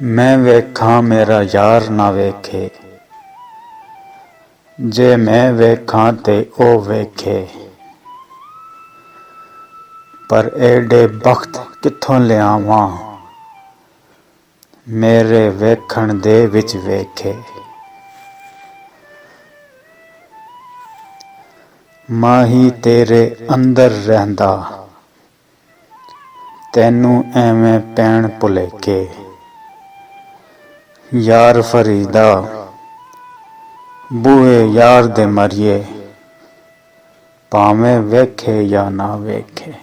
मैं वेखां मेरा यार ना वेखे, जे मैं वेखां ते ओ वेखे। पर एडे बख्त कित्थों लियावां, मेरे वेखण दे विच वेखे। माही तेरे अंदर रहिंदा, तैनू एवें पैण भुलेखे। यार फरीदा बूहे यार दे मरिए, भावें वेखे या ना वेखे।